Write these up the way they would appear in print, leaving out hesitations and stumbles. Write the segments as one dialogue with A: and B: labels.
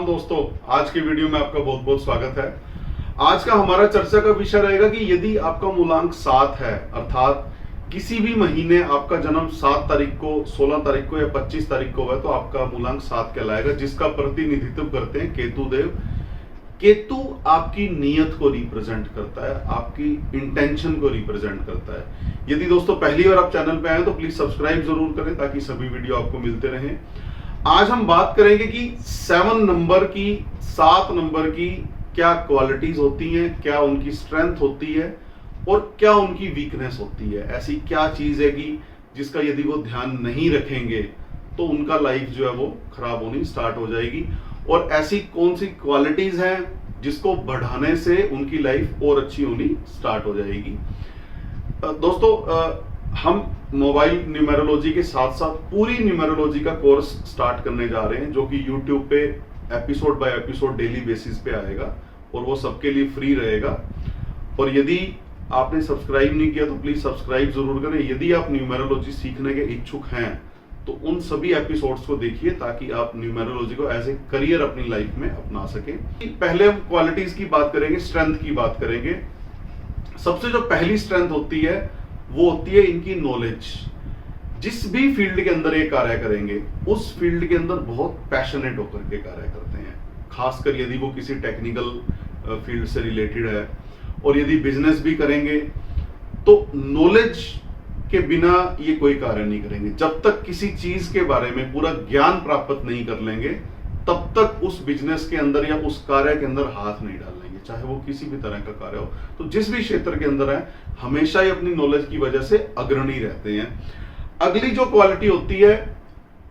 A: राम दोस्तों, आज की वीडियो में आपका बहुत बहुत स्वागत है। आज का हमारा चर्चा का विषय रहेगा कि यदि आपका मूलांक 7 है, अर्थात किसी भी महीने आपका जन्म 7 तारीख को, 16 तारीख को या 25 तारीख को है, तो आपका मूलांक 7 कहलाएगा, जिसका प्रतिनिधित्व करते हैं केतु देव। केतु आपकी नीयत को रिप्रेजेंट करता है, आपकी इंटेंशन को रिप्रेजेंट करता है। यदि दोस्तों पहली बार आप चैनल पे आए तो प्लीज सब्सक्राइब जरूर करें ताकि सभी वीडियो आपको मिलते रहें। आज हम बात करेंगे कि 7 नंबर की, 7 नंबर की क्या क्वालिटीज होती हैं, क्या उनकी स्ट्रेंथ होती है और क्या उनकी वीकनेस होती है। ऐसी क्या चीज है कि जिसका यदि वो ध्यान नहीं रखेंगे तो उनका लाइफ जो है वो खराब होनी स्टार्ट हो जाएगी, और ऐसी कौन सी क्वालिटीज हैं जिसको बढ़ाने से उनकी लाइफ और अच्छी होनी स्टार्ट हो जाएगी। दोस्तों हम मोबाइल न्यूमेरोलॉजी के साथ साथ पूरी न्यूमेरोलॉजी का कोर्स स्टार्ट करने जा रहे हैं, जो कि यूट्यूब पे episode by episode daily basis पे आएगा और वो सबके लिए फ्री रहेगा। और यदि आपने सब्सक्राइब नहीं किया तो प्लीज सब्सक्राइब जरूर करें। यदि आप न्यूमेरोलॉजी सीखने के इच्छुक हैं तो उन सभी एपिसोड्स को देखिए ताकि आप न्यूमेरोलॉजी को एज ए करियर अपनी लाइफ में अपना सकें। पहले हम क्वालिटीज की बात करेंगे, स्ट्रेंथ की बात करेंगे। सबसे जो पहली स्ट्रेंथ होती है वो होती है इनकी नॉलेज। जिस भी फील्ड के अंदर ये कार्य करेंगे उस फील्ड के अंदर बहुत पैशनेट होकर के कार्य करते हैं, खासकर यदि वो किसी टेक्निकल फील्ड से रिलेटेड है। और यदि बिजनेस भी करेंगे तो नॉलेज के बिना ये कोई कार्य नहीं करेंगे। जब तक किसी चीज के बारे में पूरा ज्ञान प्राप्त नहीं कर लेंगे तब तक उस बिजनेस के अंदर या उस कार्य के अंदर हाथ नहीं डालेंगे, चाहे वो किसी भी तरह का कार्य हो। तो जिस भी क्षेत्र के अंदर है हमेशा ही अपनी नॉलेज की वजह से अग्रणी रहते हैं। अगली जो क्वालिटी होती है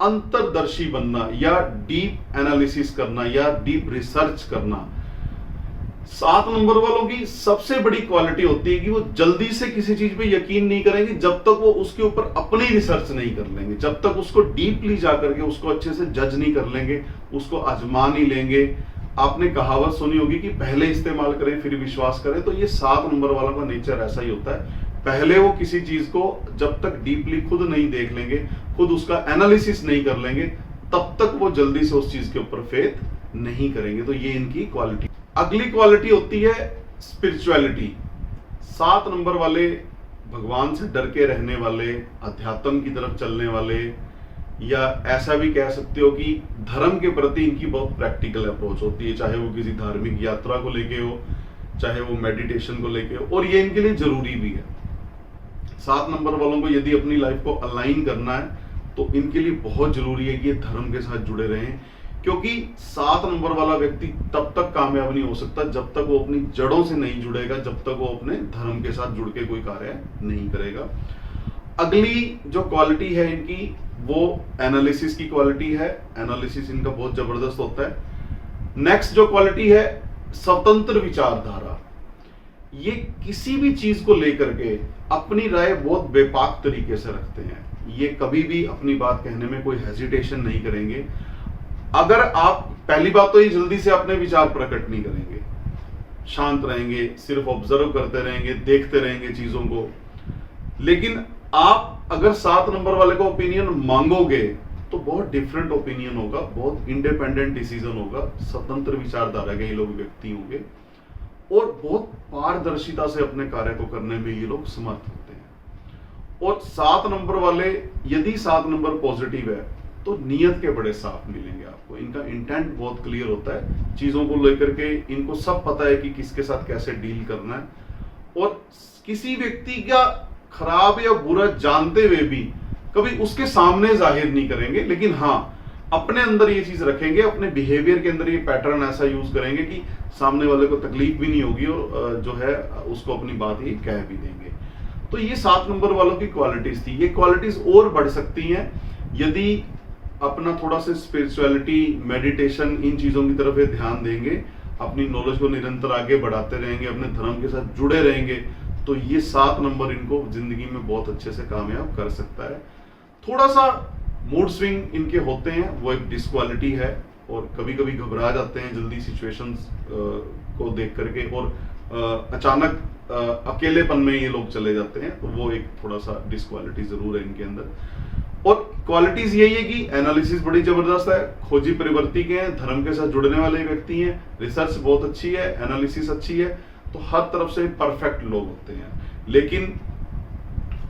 A: अंतर्दर्शी बनना या डीप एनालिसिस करना या डीप रिसर्च करना। 7 नंबर वालों की सबसे बड़ी क्वालिटी होती है कि वो जल्दी से किसी चीज पे यकीन नहीं करेंगे जब तक वो उसके ऊपर अपनी रिसर्च नहीं कर लेंगे, जब तक उसको डीपली जाकर के उसको अच्छे से जज नहीं कर लेंगे, उसको आजमा नहीं लेंगे। आपने कहावत सुनी होगी कि पहले इस्तेमाल करें फिर विश्वास करें, तो ये 7 नंबर वालों का नेचर ऐसा ही होता है। पहले वो किसी चीज को जब तक डीपली खुद नहीं देख लेंगे, खुद उसका एनालिसिस नहीं कर लेंगे, तब तक वो जल्दी से उस चीज के ऊपर फेथ नहीं करेंगे। तो ये इनकी क्वालिटी। अगली क्वालिटी होती है स्पिरिचुअलिटी। 7 नंबर वाले भगवान से डर के रहने वाले, अध्यात्म की तरफ चलने वाले, या ऐसा भी कह सकते हो कि धर्म के प्रति इनकी बहुत प्रैक्टिकल अप्रोच होती है, चाहे वो किसी धार्मिक यात्रा को लेके हो, चाहे वो मेडिटेशन को लेके हो, और ये इनके लिए जरूरी भी है। 7 नंबर वालों को यदि अपनी लाइफ को अलाइन करना है तो इनके लिए बहुत जरूरी है कि ये धर्म के साथ जुड़े रहें, क्योंकि 7 नंबर वाला व्यक्ति तब तक कामयाब नहीं हो सकता जब तक वो अपनी जड़ों से नहीं जुड़ेगा, जब तक वो अपने धर्म के साथ जुड़ के कोई कार्य नहीं करेगा। अगली जो क्वालिटी है इनकी वो एनालिसिस की क्वालिटी है। एनालिसिस इनका बहुत जबरदस्त होता है। नेक्स्ट जो क्वालिटी है स्वतंत्र विचारधारा। ये किसी भी चीज को लेकर के अपनी राय बहुत बेपाक तरीके से रखते हैं। ये कभी भी अपनी बात कहने में कोई हेजिटेशन नहीं करेंगे। अगर आप, पहली बात तो ये जल्दी से अपने विचार प्रकट नहीं करेंगे, शांत रहेंगे, सिर्फ ऑब्जर्व करते रहेंगे, देखते रहेंगे चीजों को। लेकिन आप अगर 7 नंबर वाले का ओपिनियन मांगोगे तो बहुत डिफरेंट ओपिनियन होगा, बहुत इंडिपेंडेंट डिसीजन होगा, स्वतंत्र विचारधारा के ये लोग व्यक्ति होंगे और बहुत पारदर्शिता से अपने कार्य को करने में ये लोग समर्थ होते हैं। और 7 नंबर वाले, यदि 7 नंबर पॉजिटिव है तो नियत के बड़े साफ मिलेंगे आपको। इनका इंटेंट बहुत क्लियर होता है चीजों को लेकर के। इनको सब पता है कि किसके साथ कैसे डील करना है, और किसी व्यक्ति का खराब या बुरा जानते हुए भी कभी उसके सामने जाहिर नहीं करेंगे, लेकिन हाँ अपने अंदर ये चीज रखेंगे, अपने बिहेवियर के अंदर ये पैटर्न ऐसा यूज करेंगे कि सामने वाले को तकलीफ भी नहीं होगी और जो है उसको अपनी बात ही कह भी देंगे। तो ये 7 नंबर वालों की क्वालिटीज थी। ये क्वालिटीज और बढ़ सकती हैं यदि अपना थोड़ा सा स्पिरिचुअलिटी, मेडिटेशन, इन चीजों की तरफ ये ध्यान देंगे, अपनी नॉलेज को निरंतर आगे बढ़ाते रहेंगे, अपने धर्म के साथ जुड़े रहेंगे, तो ये 7 नंबर इनको जिंदगी में बहुत अच्छे से कामयाब कर सकता है। थोड़ा सा मूड स्विंग इनके होते हैं, वो एक डिसक्वालिटी है, और कभी कभी घबरा जाते हैं जल्दी सिचुएशंस को देख करके, और अचानक अकेलेपन में ये लोग चले जाते हैं, तो वो एक थोड़ा सा डिसक्वालिटी जरूर है इनके अंदर। और क्वालिटीज यही है कि एनालिसिस बड़ी जबरदस्त है, खोजी प्रवृत्ति के हैं, धर्म के साथ जुड़ने वाले व्यक्ति हैं, रिसर्च बहुत अच्छी है, एनालिसिस अच्छी है, तो हर तरफ से परफेक्ट लोग होते हैं। लेकिन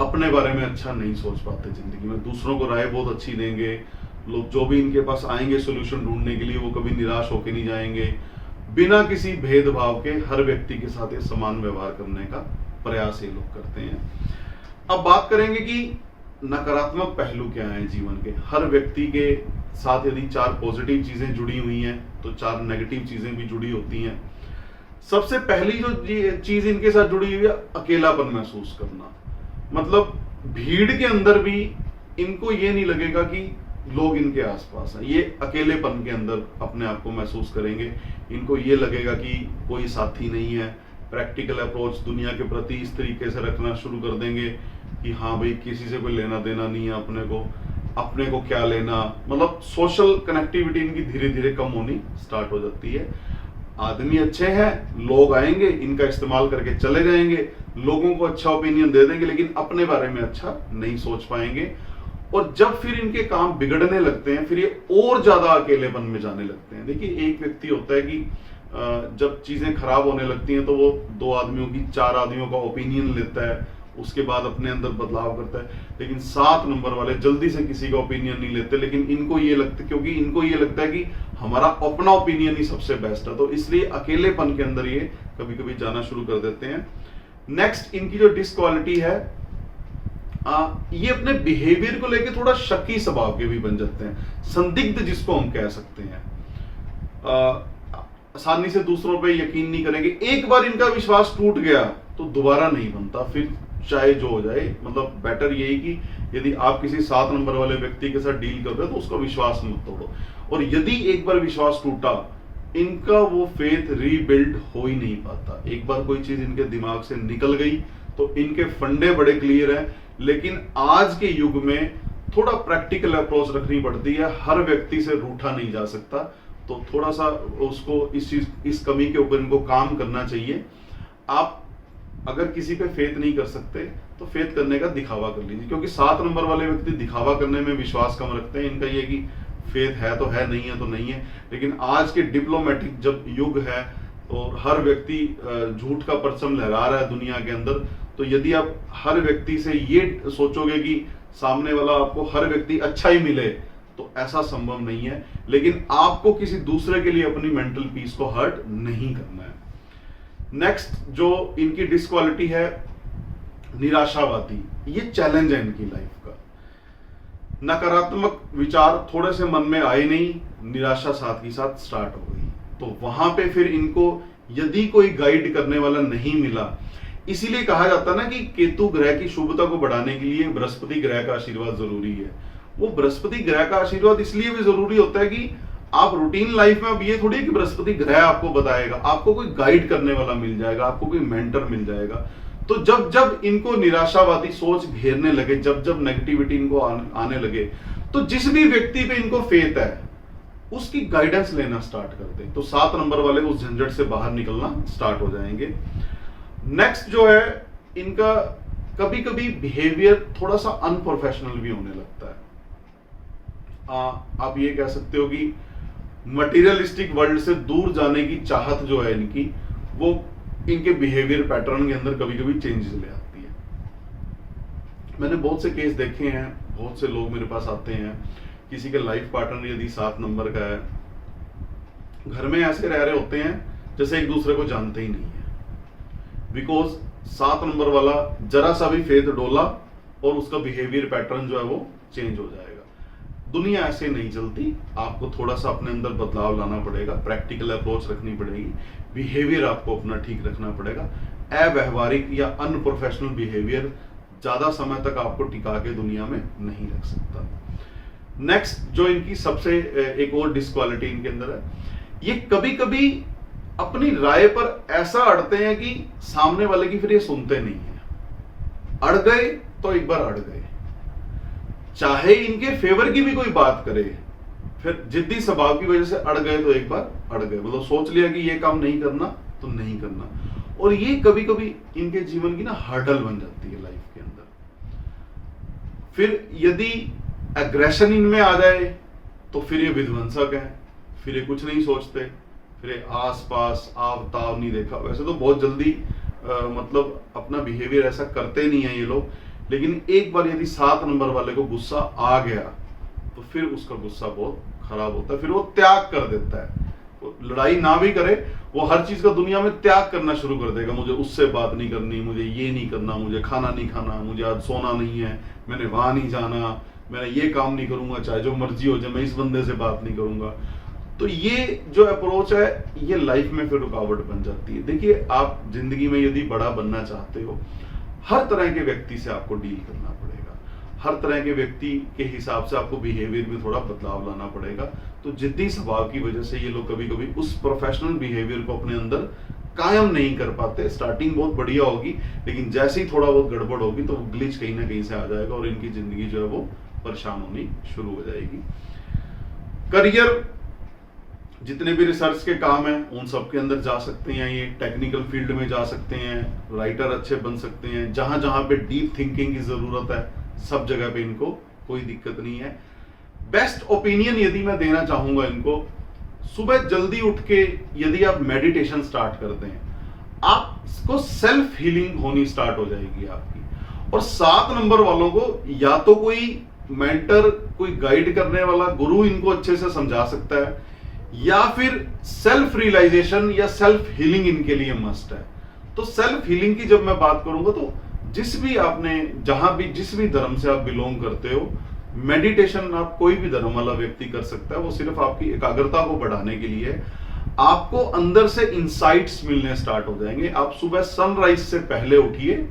A: अपने बारे में अच्छा नहीं सोच पाते जिंदगी में, दूसरों को राय बहुत अच्छी देंगे लोग, जो भी इनके पास आएंगे सोल्यूशन ढूंढने के लिए वो कभी निराश होकर नहीं जाएंगे। बिना किसी भेदभाव के हर व्यक्ति के साथ ये समान व्यवहार करने का प्रयास ये लोग करते हैं। अब बात करेंगे कि नकारात्मक पहलू क्या है जीवन के। हर व्यक्ति के साथ यदि 4 पॉजिटिव चीजें जुड़ी हुई हैं तो 4 नेगेटिव चीजें भी जुड़ी होती हैं। सबसे पहली जो चीज इनके साथ जुड़ी हुई है, अकेलापन महसूस करना। मतलब भीड़ के अंदर भी इनको ये नहीं लगेगा कि लोग इनके आसपास हैं, ये अकेलेपन के अंदर अपने आप को महसूस करेंगे। इनको ये लगेगा कि कोई साथी नहीं है। प्रैक्टिकल अप्रोच दुनिया के प्रति इस तरीके से रखना शुरू कर देंगे कि हाँ भाई किसी से कोई लेना देना नहीं है, अपने को क्या लेना। मतलब सोशल कनेक्टिविटी इनकी धीरे धीरे कम होनी स्टार्ट हो जाती है। आदमी अच्छे हैं, लोग आएंगे, इनका इस्तेमाल करके चले जाएंगे, लोगों को अच्छा ओपिनियन दे देंगे, लेकिन अपने बारे में अच्छा नहीं सोच पाएंगे। और जब फिर इनके काम बिगड़ने लगते हैं, फिर ये और ज्यादा अकेलेपन में जाने लगते हैं। देखिए, एक व्यक्ति होता है कि जब चीजें खराब होने लगती हैं तो वो 2 आदमियों की 4 आदमियों का ओपिनियन लेता है, उसके बाद अपने अंदर बदलाव करता है। लेकिन 7 नंबर वाले जल्दी से किसी का ओपिनियन नहीं लेते, लेकिन इनको ये लगता, क्योंकि इनको ये लगता है कि हमारा अपना ओपिनियन ही सबसे बेस्ट है, तो इसलिए अकेलेपन के अंदर ये कभी कभी जाना शुरू कर देते हैं। नेक्स्ट, इनकी जो डिसक्वालिटी है, ये अपने बिहेवियर को लेकर थोड़ा शक्की स्वभाव के भी बन जाते हैं, संदिग्ध जिसको हम कह सकते हैं। आसानी से दूसरों पे यकीन नहीं करेंगे। एक बार इनका विश्वास टूट गया तो दोबारा नहीं बनता, फिर चाहे जो हो जाए। मतलब बेटर यही कि यदि आप किसी 7 नंबर वाले व्यक्ति के साथ डील कर रहे हो तो उसका विश्वास मत तोड़ो। और यदि एक बार विश्वास टूटा, इनका वो फेथ रीबिल्ड हो ही नहीं पाता। एक बार कोई चीज इनके दिमाग से निकल गई तो इनके फंडे बड़े क्लियर हैं, लेकिन आज के युग में थोड़ा प्रैक्टिकल अप्रोच रखनी पड़ती है। हर व्यक्ति से रूठा नहीं जा सकता, तो थोड़ा सा उसको इस कमी के ऊपर इनको काम करना चाहिए। आप अगर किसी पे फेथ नहीं कर सकते तो फेथ करने का दिखावा कर लीजिए, क्योंकि 7 नंबर वाले व्यक्ति दिखावा करने में विश्वास कम रखते हैं। इनका ये कि फेथ है तो है, नहीं है तो नहीं है। लेकिन आज के डिप्लोमेटिक जब युग है और हर व्यक्ति झूठ का परचम लहरा रहा है दुनिया के अंदर, तो यदि आप हर व्यक्ति से ये सोचोगे कि सामने वाला आपको हर व्यक्ति अच्छा ही मिले, तो ऐसा संभव नहीं है। लेकिन आपको किसी दूसरे के लिए अपनी मेंटल पीस को हर्ट नहीं करना है। नेक्स्ट जो इनकी डिसक्वालिटी है, निराशावादी। ये चैलेंज है इनकी लाइफ का। नकारात्मक विचार थोड़े से मन में आए नहीं, निराशा साथ ही साथ स्टार्ट हो गई, तो वहां पे फिर इनको यदि कोई गाइड करने वाला नहीं मिला, इसीलिए कहा जाता है ना कि केतु ग्रह की शुभता को बढ़ाने के लिए बृहस्पति ग्रह का आशीर्वाद जरूरी है। वो बृहस्पति ग्रह का आशीर्वाद इसलिए भी जरूरी होता है कि आप रूटीन लाइफ में, अब ये थोड़ी कि बृहस्पति ग्रह आपको बताएगा, आपको कोई गाइड करने वाला मिल जाएगा, आपको कोई मेंटर मिल जाएगा। तो जब जब इनको निराशावादी सोच घेरने लगे, जब जब नेगेटिविटी इनको आने लगे, तो जिस भी व्यक्ति पे इनको फेथ है उसकी गाइडेंस लेना स्टार्ट कर दे, तो 7 नंबर वाले उस झंझट से बाहर निकलना स्टार्ट हो जाएंगे। नेक्स्ट जो है इनका, कभी कभी बिहेवियर थोड़ा सा अनप्रोफेशनल भी होने लगता है। आप ये कह सकते हो कि मटेरियलिस्टिक वर्ल्ड से दूर जाने की चाहत जो है इनकी, वो इनके बिहेवियर पैटर्न के अंदर कभी कभी चेंजेस ले आती है। मैंने बहुत से केस देखे हैं, बहुत से लोग मेरे पास आते हैं, किसी के लाइफ पार्टनर यदि 7 नंबर का है, घर में ऐसे रह रहे होते हैं जैसे एक दूसरे को जानते ही नहीं है, बिकॉज 7 नंबर वाला जरा सा भी फेथ डोला और उसका बिहेवियर पैटर्न जो है वो चेंज हो जाएगा। दुनिया ऐसे नहीं चलती, आपको थोड़ा सा अपने अंदर बदलाव लाना पड़ेगा, प्रैक्टिकल अप्रोच रखनी पड़ेगी, बिहेवियर आपको अपना ठीक रखना पड़ेगा। अव्यवहारिक या अनप्रोफेशनल बिहेवियर ज्यादा समय तक आपको टिका के दुनिया में नहीं रख सकता। नेक्स्ट जो इनकी सबसे एक और डिसक्वालिटी इनके अंदर है, ये कभी कभी अपनी राय पर ऐसा अड़ते हैं कि सामने वाले की फिर ये सुनते नहीं है। अड़ गए तो एक बार अड़ गए, चाहे इनके फेवर की भी कोई बात करे, फिर जिद्दी स्वभाव की वजह से अड़ गए तो एक बार अड़ गए। मतलब सोच लिया कि ये काम नहीं करना तो नहीं करना, और ये कभी कभी इनके जीवन की ना हर्डल बन जाती है लाइफ के अंदर। फिर यदि एग्रेशन इनमें आ जाए तो फिर ये विध्वंसक है, फिर ये कुछ नहीं सोचते, फिर ये आस पास आव ताव नहीं देखा। वैसे तो बहुत जल्दी मतलब अपना बिहेवियर ऐसा करते नहीं है ये लोग, लेकिन एक बार यदि 7 नंबर वाले को गुस्सा आ गया तो फिर उसका गुस्सा बहुत खराब होता है, फिर वो त्याग कर देता है। वो लड़ाई ना भी करे, वो हर चीज का दुनिया में त्याग करना शुरू कर देगा। मुझे उससे बात नहीं करनी, मुझे ये नहीं करना, मुझे खाना नहीं खाना, मुझे आज सोना नहीं है, मैंने वहां नहीं जाना, मैं ये काम नहीं करूंगा, चाहे जो मर्जी हो जाए, मैं इस बंदे से बात नहीं करूंगा। तो ये जो अप्रोच है ये लाइफ में फिर रुकावट बन जाती है। देखिए, आप जिंदगी में यदि बड़ा बनना चाहते हो, हर तरह के व्यक्ति से आपको डील करना पड़ेगा, हर तरह के व्यक्ति के हिसाब से आपको बिहेवियर में थोड़ा बदलाव लाना पड़ेगा। तो जिद्दी स्वभाव की वजह से ये लोग कभी कभी उस प्रोफेशनल बिहेवियर को अपने अंदर कायम नहीं कर पाते। स्टार्टिंग बहुत बढ़िया होगी, लेकिन जैसे ही थोड़ा बहुत गड़बड़ होगी तो ग्लिच कहीं ना कहीं से आ जाएगा और इनकी जिंदगी जो है वो परेशान होनी शुरू हो जाएगी। करियर, जितने भी रिसर्च के काम हैं उन सब के अंदर जा सकते हैं, ये टेक्निकल फील्ड में जा सकते हैं, राइटर अच्छे बन सकते हैं। जहां जहां पे डीप थिंकिंग की जरूरत है सब जगह पे इनको कोई दिक्कत नहीं है। बेस्ट ओपिनियन यदि मैं देना चाहूंगा इनको, सुबह जल्दी उठ के यदि आप मेडिटेशन स्टार्ट करते हैं, आपको सेल्फ हीलिंग होनी स्टार्ट हो जाएगी आपकी। और 7 नंबर वालों को या तो कोई मेंटर, कोई गाइड करने वाला गुरु इनको अच्छे से समझा सकता है, या फिर सेल्फ रियलाइजेशन या सेल्फ हीलिंग इनके लिए मस्ट है। तो सेल्फ हीलिंग की जब मैं बात करूंगा तो जिस भी आपने जहां भी जिस भी धर्म से आप बिलोंग करते हो, मेडिटेशन आप कोई भी धर्म वाला व्यक्ति कर सकता है। वो सिर्फ आपकी एकाग्रता को बढ़ाने के लिए, आपको अंदर से इंसाइट्स मिलने स्टार्ट हो जाएंगे। आप सुबह सनराइज से पहले उठिए,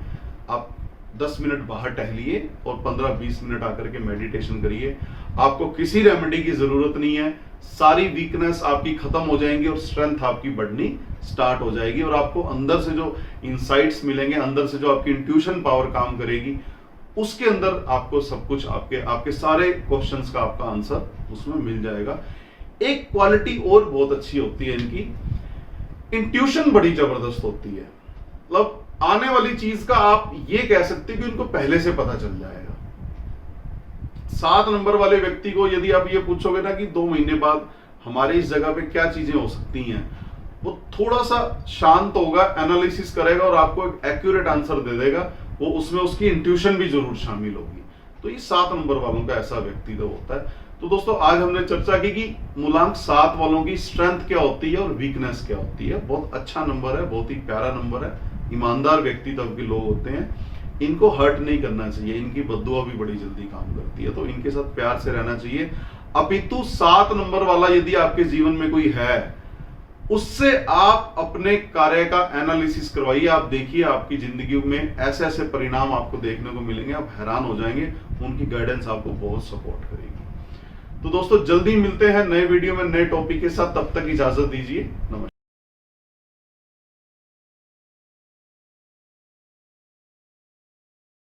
A: आप 10 मिनट बाहर टहलिए और 15-20 मिनट आकर के मेडिटेशन करिए। आपको किसी रेमेडी की जरूरत नहीं है, सारी वीकनेस आपकी खत्म हो जाएंगी और स्ट्रेंथ आपकी बढ़नी स्टार्ट हो जाएगी। और आपको अंदर से जो इंसाइट्स मिलेंगे, अंदर से जो आपकी इंट्यूशन पावर काम करेगी, उसके अंदर आपको सब कुछ आपके सारे क्वेश्चंस का आपका आंसर उसमें मिल जाएगा। एक क्वालिटी और बहुत अच्छी होती है इनकी, इंट्यूशन बड़ी जबरदस्त होती है। मतलब आने वाली चीज का आप ये कह सकते हैं कि उनको पहले से पता चल जाएगा। 7 नंबर वाले व्यक्ति को यदि आप ये पूछोगे ना कि 2 महीने बाद हमारे इस जगह पे क्या चीजें हो सकती हैं, वो थोड़ा सा शांत होगा, एनालिसिस करेगा और आपको एक एक्यूरेट आंसर दे देगा। वो उसमें उसकी इंट्यूशन भी जरूर शामिल होगी। तो ये 7 नंबर वालों का ऐसा व्यक्तित्व होता है। तो दोस्तों, आज हमने चर्चा की कि मूलांक 7 वालों की स्ट्रेंथ क्या होती है और वीकनेस क्या होती है। बहुत अच्छा नंबर है, बहुत ही प्यारा नंबर है, ईमानदार व्यक्तित्व के लोग होते हैं, इनको हर्ट नहीं करना चाहिए। इनकी बद्दुआ भी बड़ी जल्दी काम करती है, तो इनके साथ प्यार से रहना चाहिए। अपितु 7 नंबर वाला यदि आपके जीवन में कोई है, उससे आप अपने कार्य का एनालिसिस करवाइए। आप देखिए आपकी जिंदगी में ऐसे ऐसे परिणाम आपको देखने को मिलेंगे, आप हैरान हो जाएंगे। उनकी गाइडेंस आपको बहुत सपोर्ट करेगी। तो दोस्तों, जल्दी मिलते हैं नए वीडियो में नए टॉपिक के साथ। तब तक इजाजत दीजिए, नमस्कार।